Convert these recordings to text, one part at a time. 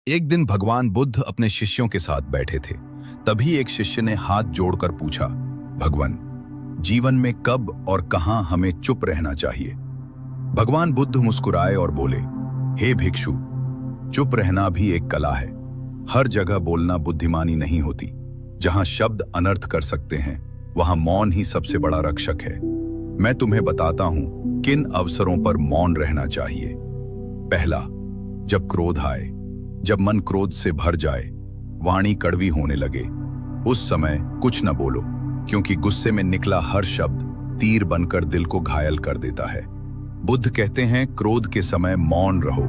एक दिन भगवान बुद्ध अपने शिष्यों के साथ बैठे थे। तभी एक शिष्य ने हाथ जोड़कर पूछा, भगवान, जीवन में कब और कहां हमें चुप रहना चाहिए? भगवान बुद्ध मुस्कुराए और बोले, हे भिक्षु, चुप रहना भी एक कला है। हर जगह बोलना बुद्धिमानी नहीं होती। जहां शब्द अनर्थ कर सकते हैं, वहां मौन ही सबसे बड़ा रक्षक है। मैं तुम्हें बताता हूं किन अवसरों पर मौन रहना चाहिए। पहला, जब क्रोध आए, जब मन क्रोध से भर जाए, वाणी कड़वी होने लगे, उस समय कुछ न बोलो, क्योंकि गुस्से में निकला हर शब्द तीर बनकर दिल को घायल कर देता है। बुद्ध कहते हैं, क्रोध के समय मौन रहो,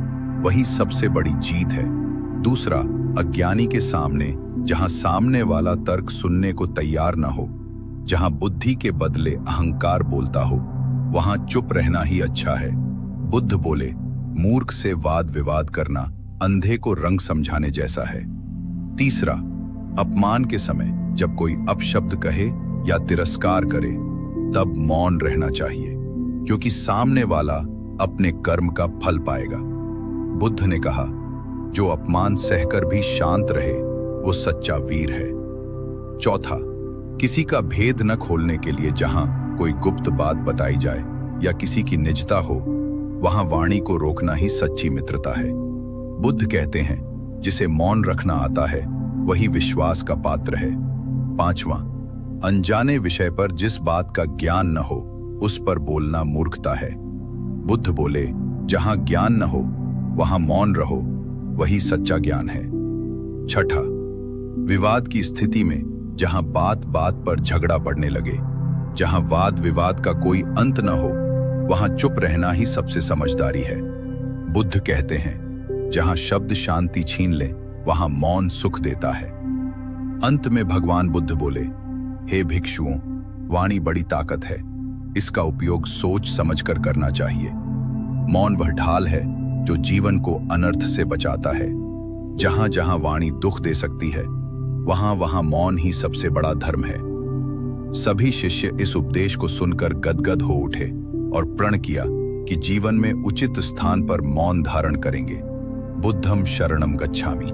वही सबसे बड़ी जीत है। दूसरा, अज्ञानी के सामने, जहां सामने वाला तर्क सुनने को तैयार न हो, जहां बुद्धि के बदले अहंकार बोलता हो, वहां चुप रहना ही अच्छा है। बुद्ध बोले, मूर्ख से वाद विवाद करना अंधे को रंग समझाने जैसा है। तीसरा, अपमान के समय जब कोई अपशब्द कहे या तिरस्कार करे, तब मौन रहना चाहिए, क्योंकि सामने वाला अपने कर्म का फल पाएगा। बुद्ध ने कहा, जो अपमान सहकर भी शांत रहे, वो सच्चा वीर है। चौथा, किसी का भेद न खोलने के लिए जहां कोई गुप्त बात बताई जाए या किसी की निजता हो, वहां वाणी को रोकना ही सच्ची मित्रता है। बुद्ध कहते हैं, जिसे मौन रखना आता है, वही विश्वास का पात्र है। पांचवां, अनजाने विषय पर जिस बात का ज्ञान न हो, उस पर बोलना मूर्खता है। बुद्ध बोले, जहां ज्ञान न हो, वहां मौन रहो, वही सच्चा ज्ञान है। छठा, विवाद की स्थिति में जहां बात बात पर झगड़ा बढ़ने लगे, जहां वाद विवाद का कोई अंत न हो, वहां चुप रहना ही सबसे समझदारी है। बुद्ध कहते हैं, जहां शब्द शांति छीन ले, वहां मौन सुख देता है। अंत में भगवान बुद्ध बोले, हे भिक्षुओं, वाणी बड़ी ताकत है, इसका उपयोग सोच समझकर करना चाहिए। मौन वह ढाल है जो जीवन को अनर्थ से बचाता है। जहां जहां वाणी दुख दे सकती है, वहां वहां मौन ही सबसे बड़ा धर्म है। सभी शिष्य इस उपदेश को सुनकर गदगद हो उठे और प्रण किया कि जीवन में उचित स्थान पर मौन धारण करेंगे। बुद्धं शरणं गच्छामि।